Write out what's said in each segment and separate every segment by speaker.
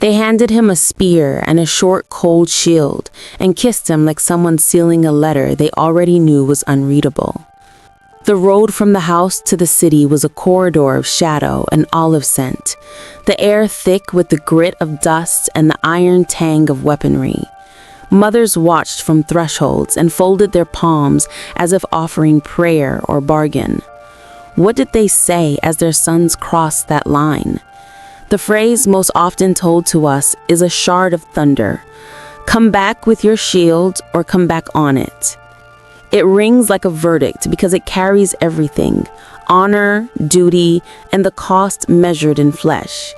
Speaker 1: They handed him a spear and a short, cold shield and kissed him like someone sealing a letter they already knew was unreadable. The road from the house to the city was a corridor of shadow and olive scent, the air thick with the grit of dust and the iron tang of weaponry. Mothers watched from thresholds and folded their palms as if offering prayer or bargain. What did they say as their sons crossed that line? The phrase most often told to us is a shard of thunder. Come back with your shield or come back on it. It rings like a verdict because it carries everything: honor, duty, and the cost measured in flesh.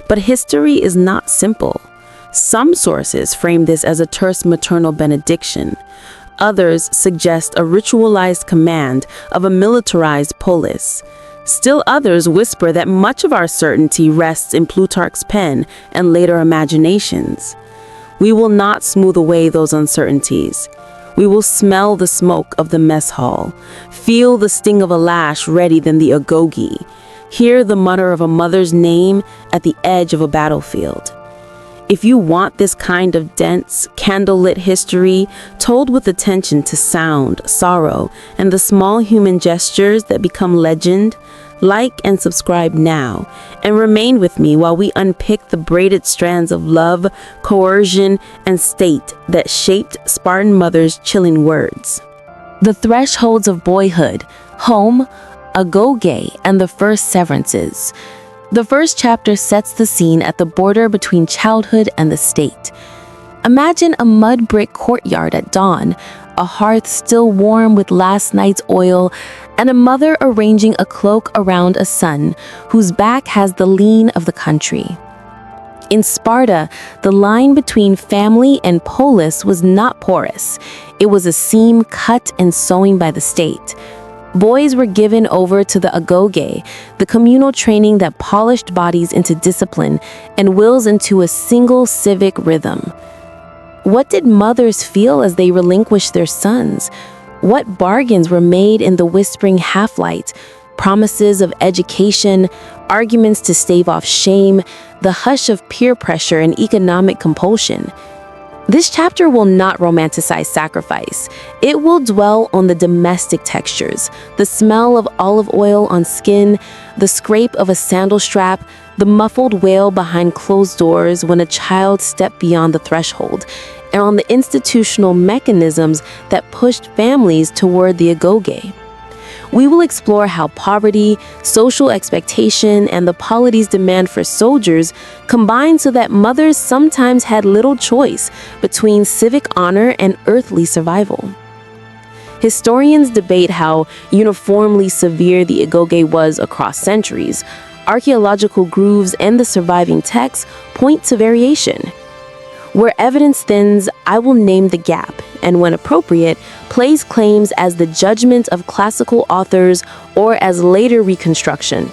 Speaker 1: But history is not simple. Some sources frame this as a terse maternal benediction. Others suggest a ritualized command of a militarized polis. Still others whisper that much of our certainty rests in Plutarch's pen and later imaginations. We will not smooth away those uncertainties. We will smell the smoke of the mess hall, feel the sting of a lash ready than the agoge, hear the mutter of a mother's name at the edge of a battlefield. If you want this kind of dense, candlelit history told with attention to sound, sorrow, and the small human gestures that become legend, like and subscribe now, and remain with me while we unpick the braided strands of love, coercion, and state that shaped Spartan mothers' chilling words. The thresholds of boyhood, home, agoge, and the first severances. The first chapter sets the scene at the border between childhood and the state. Imagine a mud brick courtyard at dawn, a hearth still warm with last night's oil, and a mother arranging a cloak around a son whose back has the lean of the country. In Sparta, the line between family and polis was not porous. It was a seam cut and sewing by the state. Boys were given over to the agoge, the communal training that polished bodies into discipline and wills into a single civic rhythm. What did mothers feel as they relinquished their sons? What bargains were made in the whispering half-light? Promises of education, arguments to stave off shame, the hush of peer pressure and economic compulsion. This chapter will not romanticize sacrifice. It will dwell on the domestic textures, the smell of olive oil on skin, the scrape of a sandal strap, the muffled wail behind closed doors when a child stepped beyond the threshold, and on the institutional mechanisms that pushed families toward the agoge. We will explore how poverty, social expectation, and the polity's demand for soldiers combined so that mothers sometimes had little choice between civic honor and earthly survival. Historians debate how uniformly severe the agoge was across centuries. Archaeological grooves and the surviving texts point to variation. Where evidence thins, I will name the gap, and when appropriate, place claims as the judgment of classical authors or as later reconstruction.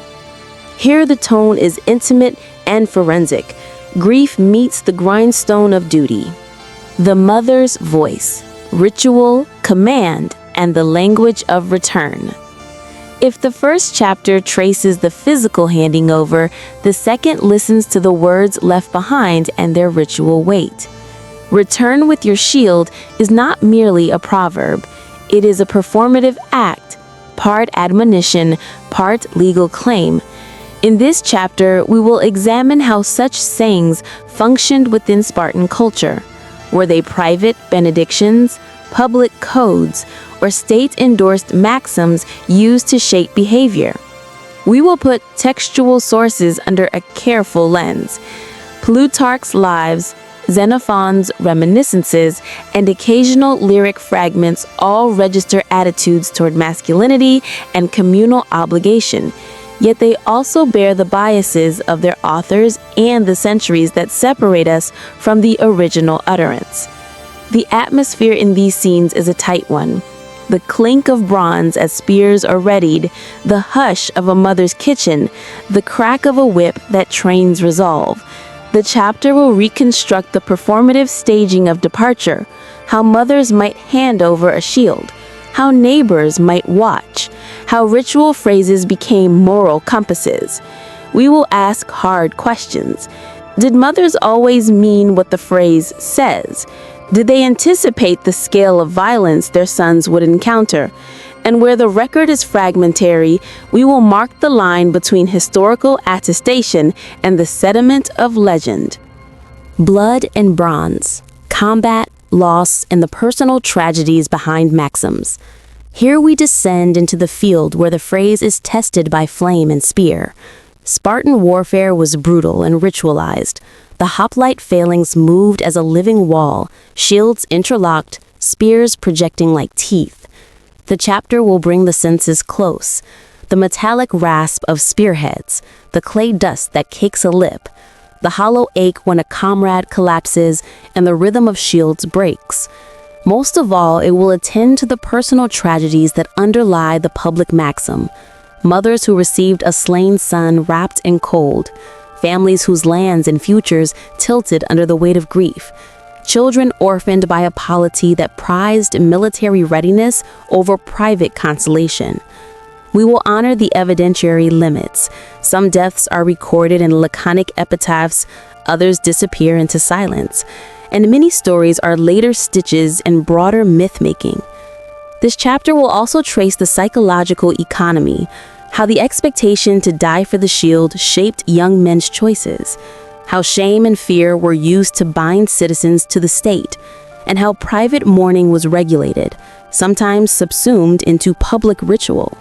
Speaker 1: Here the tone is intimate and forensic. Grief meets the grindstone of duty. The mother's voice, ritual, command, and the language of return. If the first chapter traces the physical handing over, the second listens to the words left behind and their ritual weight. Return with your shield is not merely a proverb. It is a performative act, part admonition, part legal claim. In this chapter, we will examine how such sayings functioned within Spartan culture. Were they private benedictions, public codes, or state-endorsed maxims used to shape behavior? We will put textual sources under a careful lens. Plutarch's Lives, Xenophon's Reminiscences, and occasional lyric fragments all register attitudes toward masculinity and communal obligation, yet they also bear the biases of their authors and the centuries that separate us from the original utterance. The atmosphere in these scenes is a tight one. The clink of bronze as spears are readied, the hush of a mother's kitchen, the crack of a whip that trains resolve. The chapter will reconstruct the performative staging of departure, how mothers might hand over a shield, how neighbors might watch, how ritual phrases became moral compasses. We will ask hard questions. Did mothers always mean what the phrase says? Did they anticipate the scale of violence their sons would encounter? And where the record is fragmentary, we will mark the line between historical attestation and the sediment of legend. Blood and bronze, combat, loss, and the personal tragedies behind maxims. Here we descend into the field where the phrase is tested by flame and spear. Spartan warfare was brutal and ritualized. The hoplite phalanx moved as a living wall, shields interlocked, spears projecting like teeth. The chapter will bring the senses close. The metallic rasp of spearheads, the clay dust that cakes a lip, the hollow ache when a comrade collapses, and the rhythm of shields breaks. Most of all, it will attend to the personal tragedies that underlie the public maxim. Mothers who received a slain son wrapped in cold, families whose lands and futures tilted under the weight of grief, children orphaned by a polity that prized military readiness over private consolation. We will honor the evidentiary limits. Some deaths are recorded in laconic epitaphs, others disappear into silence, and many stories are later stitches in broader myth-making. This chapter will also trace the psychological economy, how the expectation to die for the shield shaped young men's choices, how shame and fear were used to bind citizens to the state, and how private mourning was regulated, sometimes subsumed into public ritual.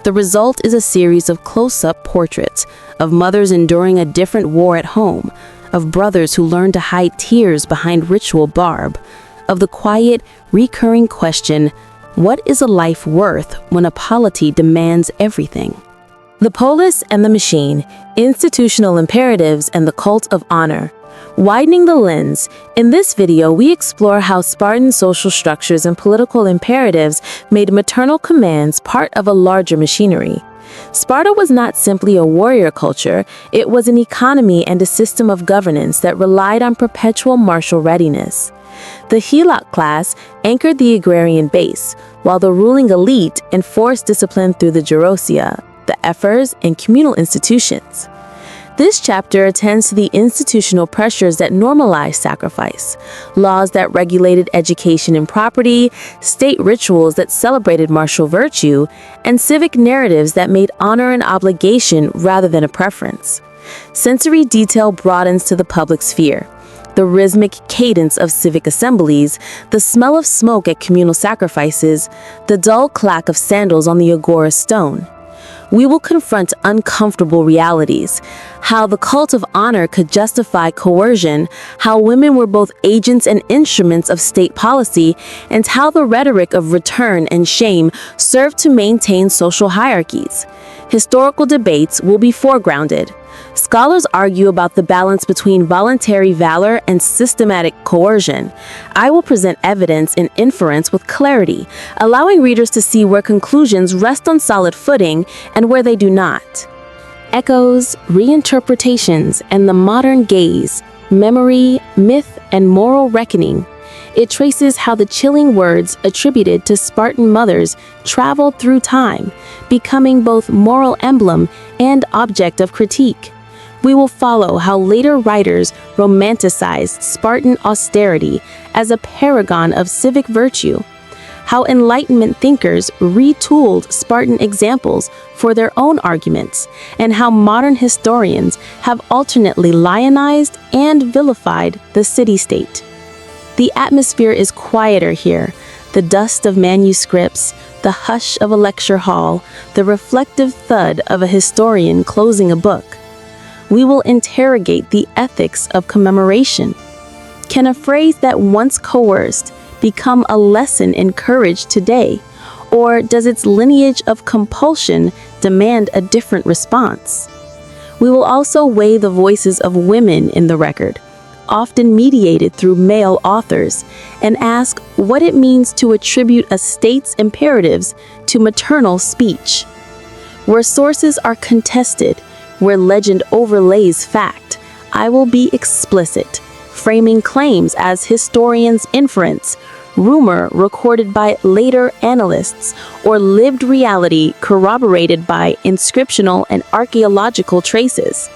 Speaker 1: The result is a series of close-up portraits of mothers enduring a different war at home, of brothers who learned to hide tears behind ritual barb, of the quiet, recurring question, what is a life worth when a polity demands everything? The polis and the machine, institutional imperatives and the cult of honor. Widening the lens, in this video we explore how Spartan social structures and political imperatives made maternal commands part of a larger machinery. Sparta was not simply a warrior culture, it was an economy and a system of governance that relied on perpetual martial readiness. The Helot class anchored the agrarian base, while the ruling elite enforced discipline through the gerousia, the ephors, and communal institutions. This chapter attends to the institutional pressures that normalized sacrifice, laws that regulated education and property, state rituals that celebrated martial virtue, and civic narratives that made honor an obligation rather than a preference. Sensory detail broadens to the public sphere. The rhythmic cadence of civic assemblies, the smell of smoke at communal sacrifices, the dull clack of sandals on the agora stone. We will confront uncomfortable realities, how the cult of honor could justify coercion, how women were both agents and instruments of state policy, and how the rhetoric of return and shame served to maintain social hierarchies. Historical debates will be foregrounded. Scholars argue about the balance between voluntary valor and systematic coercion. I will present evidence and inference with clarity, allowing readers to see where conclusions rest on solid footing and where they do not. Echoes, reinterpretations, and the modern gaze, memory, myth, and moral reckoning. It traces how the chilling words attributed to Spartan mothers traveled through time, becoming both moral emblem and object of critique. We will follow how later writers romanticized Spartan austerity as a paragon of civic virtue, how Enlightenment thinkers retooled Spartan examples for their own arguments, and how modern historians have alternately lionized and vilified the city-state. The atmosphere is quieter here, the dust of manuscripts, the hush of a lecture hall, the reflective thud of a historian closing a book. We will interrogate the ethics of commemoration. Can a phrase that once coerced become a lesson encouraged today? Or does its lineage of compulsion demand a different response? We will also weigh the voices of women in the record, often mediated through male authors, and ask what it means to attribute a state's imperatives to maternal speech. Where sources are contested, where legend overlays fact, I will be explicit, framing claims as historians' inference, rumor recorded by later analysts, or lived reality corroborated by inscriptional and archaeological traces.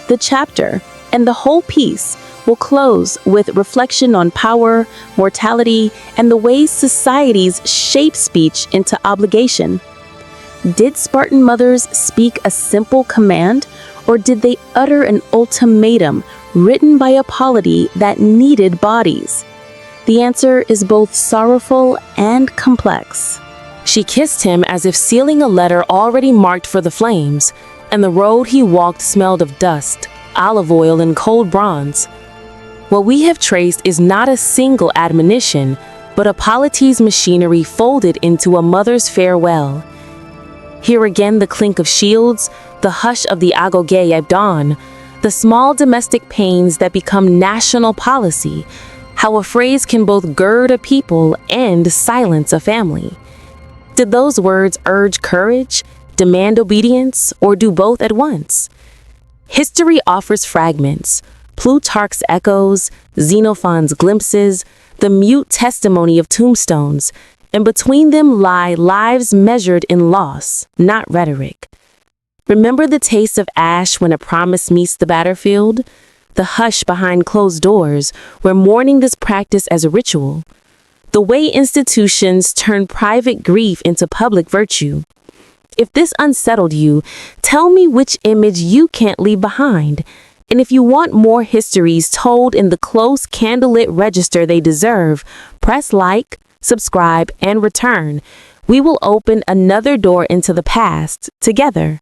Speaker 1: The chapter, And the whole piece will close with reflection on power, mortality, and the ways societies shape speech into obligation. Did Spartan mothers speak a simple command, or did they utter an ultimatum written by a polity that needed bodies? The answer is both sorrowful and complex. She kissed him as if sealing a letter already marked for the flames, and the road he walked smelled of dust, olive oil, and cold bronze. What we have traced is not a single admonition, but a polity's machinery folded into a mother's farewell. Here again the clink of shields, the hush of the agoge at dawn, the small domestic pains that become national policy, how a phrase can both gird a people and silence a family. Did those words urge courage, demand obedience, or do both at once? History offers fragments, Plutarch's echoes, Xenophon's glimpses, the mute testimony of tombstones, and between them lie lives measured in loss, not rhetoric. Remember the taste of ash when a promise meets the battlefield? The hush behind closed doors where mourning is practiced as a ritual. The way institutions turn private grief into public virtue. If this unsettled you, tell me which image you can't leave behind. And if you want more histories told in the close candlelit register they deserve, press like, subscribe, and return. We will open another door into the past together.